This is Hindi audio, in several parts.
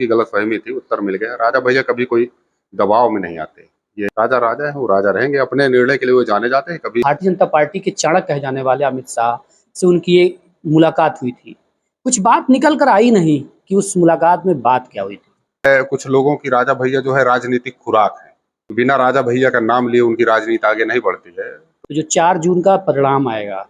की गलतफहमी थी, उत्तर मिल गया। राजा भैया कभी कोई दबाव में नहीं आते। ये राजा राजा है, वो राजा रहेंगे, अपने निर्णय के लिए वो जाने जाते हैं। कभी भारतीय जनता पार्टी के चाणक्य कहे जाने वाले अमित शाह से उनकी एक मुलाकात हुई थी। कुछ बात निकल कर आई नहीं कि उस मुलाकात में बात क्या हुई थी। कुछ लोगों की राजा भैया जो है राजनीतिक खुराक है। बिना राजा भैया का नाम लिए उनकी राजनीति आगे नहीं बढ़ती है। तो जो 4 जून का परिणाम आएगा,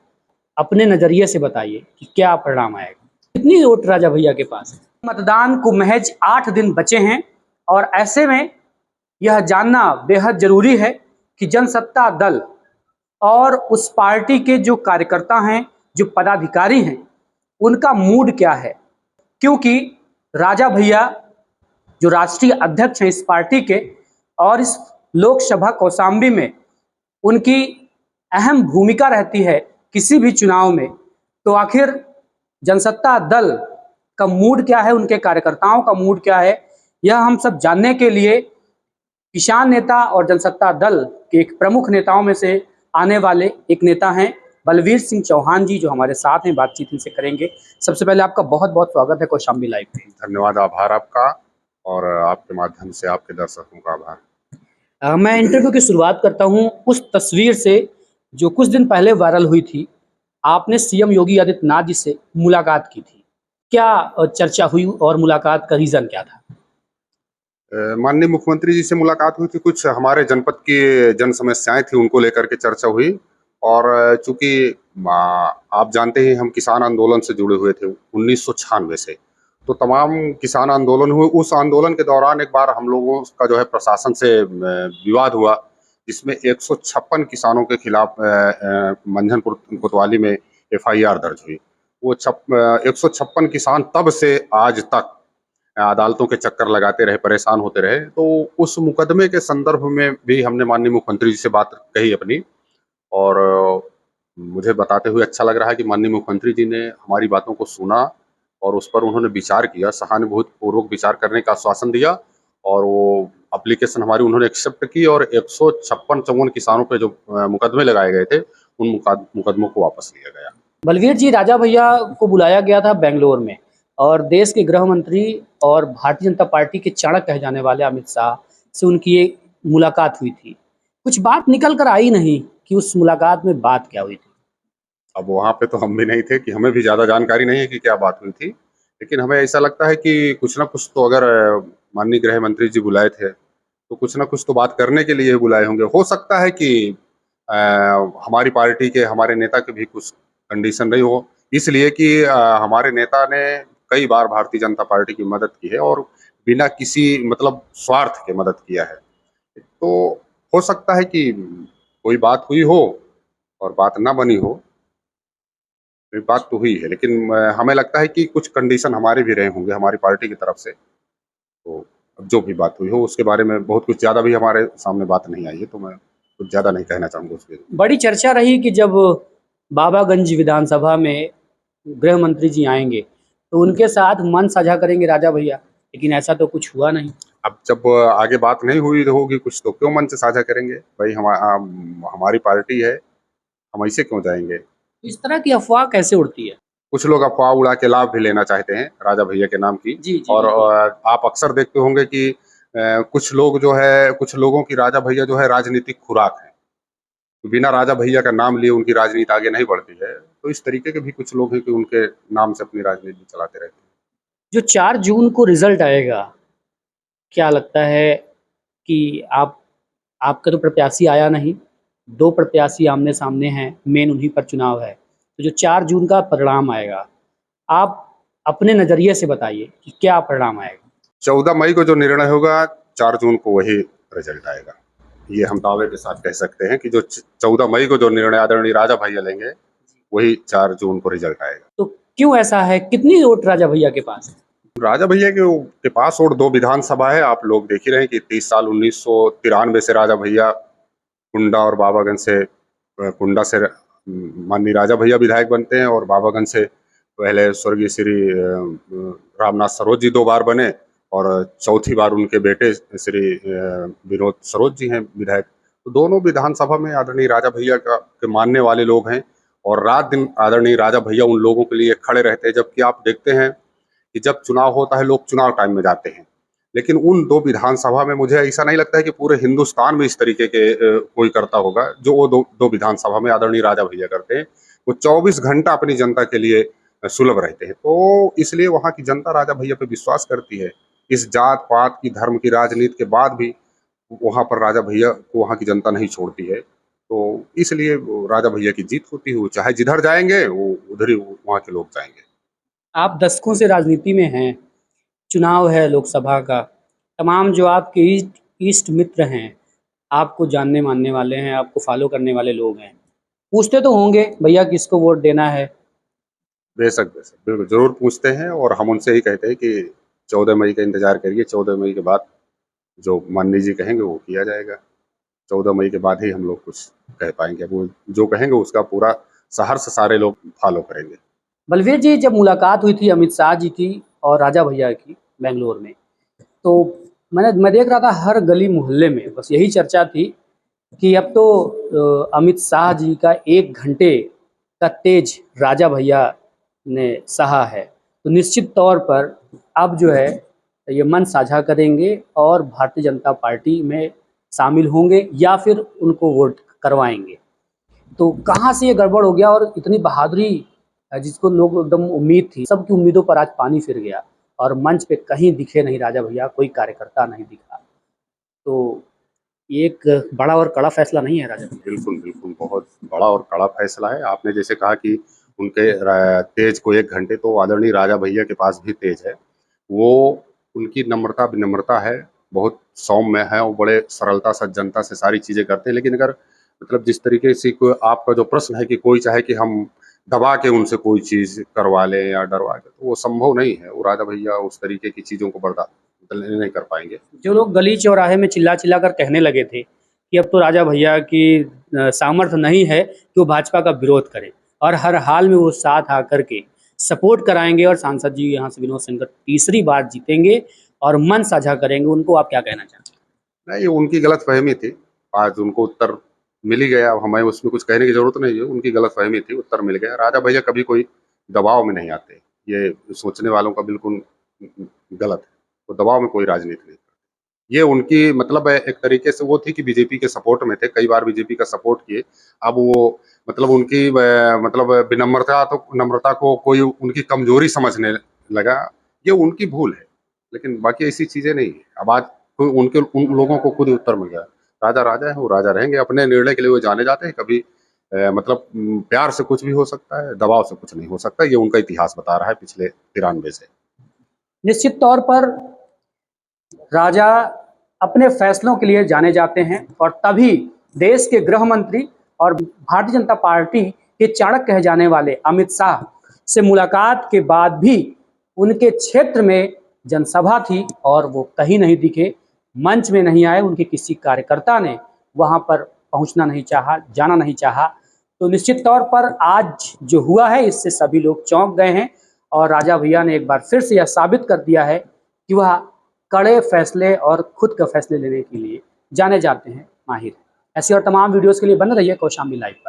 अपने नज़रिए से बताइए कि क्या परिणाम आएगा? कितनी वोट राजा भैया के पास है? मतदान को महज 8 दिन बचे हैं और ऐसे में यह जानना बेहद ज़रूरी है कि जनसत्ता दल और उस पार्टी के जो कार्यकर्ता हैं, जो पदाधिकारी हैं, उनका मूड क्या है? क्योंकि राजा भैया जो राष्ट्रीय अध्यक्ष हैं इस पार्टी के और इस लोकसभा कौशाम्बी में उनकी अहम भूमिका रहती है किसी भी चुनाव में, तो आखिर जनसत्ता दल का मूड क्या है, उनके कार्यकर्ताओं का मूड क्या है, यह हम सब जानने के लिए किसान नेता और जनसत्ता दल के एक प्रमुख नेताओं में से आने वाले एक नेता हैं बलवीर सिंह चौहान जी, जो हमारे साथ हैं। बातचीत इनसे करेंगे। सबसे पहले आपका बहुत बहुत स्वागत है कौशाम्बी लाइव में। धन्यवाद, आभार आपका और आपके माध्यम से आपके दर्शकों का आभार। मैं इंटरव्यू की शुरुआत करता हूं उस तस्वीर से जो कुछ दिन पहले वायरल हुई थी। आपने सीएम योगी आदित्यनाथ जी से मुलाकात की थी। क्या चर्चा हुई और मुलाकात का रीजन क्या था? माननीय मुख्यमंत्री जी से मुलाकात हुई थी। कुछ हमारे जनपद की जन समस्याएं थी, उनको लेकर के चर्चा हुई। और चूंकि आप जानते हैं हम किसान आंदोलन से जुड़े हुए थे 1996 से, तो तमाम किसान आंदोलन हुए। उस आंदोलन के दौरान एक बार हम लोगों का जो है प्रशासन से विवाद हुआ, जिसमें 156 किसानों के खिलाफ मंझनपुर कोतवाली में एफआईआर दर्ज हुई। वो 156 किसान तब से आज तक अदालतों के चक्कर लगाते रहे, परेशान होते रहे। तो उस मुकदमे के संदर्भ में भी हमने माननीय मुख्यमंत्री जी से बात कही अपनी। और मुझे बताते हुए अच्छा लग रहा है कि माननीय मुख्यमंत्री जी ने हमारी बातों को सुना और उस पर उन्होंने विचार किया, सहानुभूतिपूर्वक विचार करने का आश्वासन दिया। और वो एप्लीकेशन हमारी उन्होंने एक्सेप्ट की और 156-54 किसानों पे जो मुकदमे लगाए गए थे, उन मुकदमों को वापस लिया गया। बलवीर जी, राजा भैया को बुलाया गया था बेंगलोर में और देश के गृह मंत्री और भारतीय जनता पार्टी के चाणक्य कहे जाने वाले अमित शाह से उनकी एक मुलाकात हुई थी। कुछ बात निकल कर आई नहीं कि उस मुलाकात में बात क्या हुई थी। अब वहाँ पे तो हम भी नहीं थे, कि हमें भी ज़्यादा जानकारी नहीं है कि क्या बात हुई थी। लेकिन हमें ऐसा लगता है कि कुछ ना कुछ तो, अगर माननीय गृह मंत्री जी बुलाए थे, तो कुछ ना कुछ तो बात करने के लिए बुलाए होंगे। हो सकता है कि हमारी पार्टी के, हमारे नेता के भी कुछ कंडीशन रही हो, इसलिए कि हमारे नेता ने कई बार भारतीय जनता पार्टी की मदद की है और बिना किसी मतलब स्वार्थ के मदद किया है। तो हो सकता है कि कोई बात हुई हो और बात ना बनी हो। ये बात तो हुई है, लेकिन हमें लगता है कि कुछ कंडीशन हमारे भी रहे होंगे हमारी पार्टी की तरफ से। तो अब जो भी बात हुई हो उसके बारे में बहुत कुछ ज़्यादा भी हमारे सामने बात नहीं आई है, तो मैं कुछ ज़्यादा नहीं कहना चाहूँगा उसके। बड़ी चर्चा रही कि जब बाबागंज विधानसभा में गृह मंत्री जी आएंगे तो उनके साथ मन साझा करेंगे राजा भैया, लेकिन ऐसा तो कुछ हुआ नहीं। अब जब आगे बात नहीं हुई होगी कुछ, तो क्यों मन से साझा करेंगे भाई? हमारी पार्टी है, हम ऐसे क्यों जाएंगे? इस तरह की अफवाह कैसे उड़ती है? कुछ लोग अफवाह उड़ा के लाभ भी लेना चाहते हैं राजा भैया के नाम की। जी जी और बिल्कुल। आप अक्सर देखते होंगे कि कुछ लोग जो है, कुछ लोगों की राजा भैया जो है राजनीतिक खुराक है। बिना राजा भैया का नाम लिए उनकी राजनीति आगे नहीं बढ़ती है। तो इस तरीके के भी कुछ लोग हैं कि उनके नाम से अपनी राजनीति चलाते रहते हैं। जो 4 जून को रिजल्ट आएगा, क्या लगता है कि आपका तो प्रत्याशी आया नहीं, 2 प्रत्याशी आमने-सामने हैं, मेन उन्हीं पर चुनाव है। तो जो 4 जून का परिणाम आएगा, आप अपने नज़रिए से बताइए कि क्या परिणाम आएगा? 14 मई को जो निर्णय होगा, 4 जून को वही रिजल्ट आएगा। ये हम दावे के साथ कह सकते हैं कि जो 14 मई को जो निर्णय आदरणीय राजा भैया लेंगे, वही 4 जून को रिजल्ट आएगा। तो क्यों ऐसा है? कितनी वोट राजा भैया के पास है? राजा भैया के पास और 2 विधानसभा है। आप लोग देख ही रहे हैं कि 30 साल 1993 से राजा भैया कुंडा और बाबागंज से कुंडा से माननीय राजा भैया विधायक बनते हैं। और बाबागंज से पहले स्वर्गीय श्री रामनाथ सरोज जी 2 बार बने और चौथी बार उनके बेटे श्री विनोद सरोज जी हैं विधायक। तो दोनों विधानसभा में आदरणीय राजा भैया के मानने वाले लोग हैं और रात दिन आदरणीय राजा भैया उन लोगों के लिए खड़े रहते हैं। जबकि आप देखते हैं कि जब चुनाव होता है लोग चुनाव टाइम में जाते हैं, लेकिन उन 2 विधानसभा में मुझे ऐसा नहीं लगता है कि पूरे हिंदुस्तान में इस तरीके के कोई करता होगा, जो वो 2 विधानसभा में आदरणीय राजा भैया करते हैं। वो 24 घंटा अपनी जनता के लिए सुलभ रहते हैं। तो इसलिए वहाँ की जनता राजा भैया पे विश्वास करती है। इस जात-पात की, धर्म की राजनीति के बाद भी वहाँ पर राजा भैया को वहाँ की जनता नहीं छोड़ती है। तो इसलिए वो राजा भैया की जीत होती है, वो चाहे जिधर जाएँगे वो उधर ही वहाँ के लोग जाएँगे। आप दशकों से राजनीति में हैं, चुनाव है लोकसभा का, तमाम जो आपके इष्ट मित्र हैं, आपको जानने मानने वाले हैं, आपको फॉलो करने वाले लोग हैं, पूछते तो होंगे भैया किसको वोट देना है? बेशक, बेशक। बिल्कुल, ज़रूर पूछते हैं और हम उनसे ही कहते हैं कि 14 मई का इंतज़ार करिए, 14 मई के बाद जो माननीय जी कहेंगे वो किया जाएगा। 14 मई के बाद ही हम लोग कुछ कह पाएँगे। वो जो कहेंगे उसका पूरा सहर्ष सारे लोग फ़ॉलो करेंगे। बलवीर जी, जब मुलाकात हुई थी अमित शाह जी की और राजा भैया की बेंगलोर में, तो मैं देख रहा था हर गली मोहल्ले में बस यही चर्चा थी कि अब तो अमित शाह जी का 1 घंटे का तेज राजा भैया ने सहा है। तो निश्चित तौर पर अब जो है ये मन साझा करेंगे और भारतीय जनता पार्टी में शामिल होंगे या फिर उनको वोट करवाएँगे। तो कहाँ से ये गड़बड़ हो गया और इतनी बहादुरी जिसको लोग एकदम उम्मीद थी, सबकी उम्मीदों पर आज पानी फिर गया और मंच पे कहीं दिखे नहीं राजा भैया, कोई कार्यकर्ता नहीं दिखा। तो ये एक बड़ा और कड़ा फैसला नहीं है राजा भैया? बिल्कुल, बिल्कुल, बहुत बड़ा और कड़ा फैसला है। आपने जैसे कहा कि उनके तेज को 1 घंटे, तो आदरणीय राजा भैया के पास भी तेज है। वो उनकी नम्रता विनम्रता है, बहुत सौम्य है और बड़े सरलता सज्जनता से सारी चीज़ें करते हैं। लेकिन अगर मतलब जिस तरीके से कोई आपका जो प्रश्न है कि कोई चाहे कि हम दबा के उनसे कोई चीज़ करवा लें या डरवा के, तो वो संभव नहीं है। वो राजा भैया उस तरीके की चीज़ों को नहीं कर पाएँगे। जो लोग गली चौराहे में चिल्ला-चिल्ला कर कहने लगे थे कि अब तो राजा भैया की सामर्थ्य नहीं है कि वो भाजपा का विरोध करें और हर हाल में वो साथ आकर के सपोर्ट कराएँगे और सांसद जी यहाँ से विनोद सेनकर तीसरी बार जीतेंगे और मन साझा करेंगे, उनको आप क्या कहना चाहते हैं? नहीं, ये उनकी गलतफ़हमी थी। आज उनको उत्तर मिल ही गया, अब हमें उसमें कुछ कहने की ज़रूरत नहीं है, उनकी गलतफ़हमी थी, उत्तर मिल गया। राजा भैया कभी कोई दबाव में नहीं आते, ये सोचने वालों का बिल्कुल गलत है। वो दबाव में कोई राजनीति नहीं करते। ये उनकी मतलब एक तरीके से वो थी कि बीजेपी के सपोर्ट में थे, कई बार बीजेपी का सपोर्ट किए। अब वो मतलब उनकी मतलब नम्रता को कोई उनकी कमज़ोरी समझने लगा, ये उनकी भूल है। लेकिन बाकी ऐसी चीज़ें नहीं है। अब आज तो उन लोगों को खुद ही उत्तर मिल गया। राजा राजा है, वो राजा रहेंगे, अपने निर्णय के लिए वो जाने जाते हैं। कभी मतलब प्यार से कुछ भी हो सकता है, दबाव से कुछ नहीं हो सकता। ये उनका इतिहास बता रहा है पिछले 93 से। निश्चित तौर पर राजा अपने फैसलों के लिए जाने जाते हैं और तभी देश के गृह मंत्री और भारतीय जनता पार्टी के चाणक्य कहे जाने वाले अमित शाह से मुलाकात के बाद भी उनके क्षेत्र में जनसभा थी और वो कहीं नहीं दिखे, मंच में नहीं आए, उनके किसी कार्यकर्ता ने वहां पर पहुंचना नहीं चाहा, जाना नहीं चाहा। तो निश्चित तौर पर आज जो हुआ है इससे सभी लोग चौंक गए हैं और राजा भैया ने एक बार फिर से यह साबित कर दिया है कि वह कड़े फैसले और खुद का फैसले लेने के लिए जाने जाते हैं माहिर हैं। ऐसी और तमाम वीडियोस के लिए बने रहिए कौशाम्बी लाइव पर।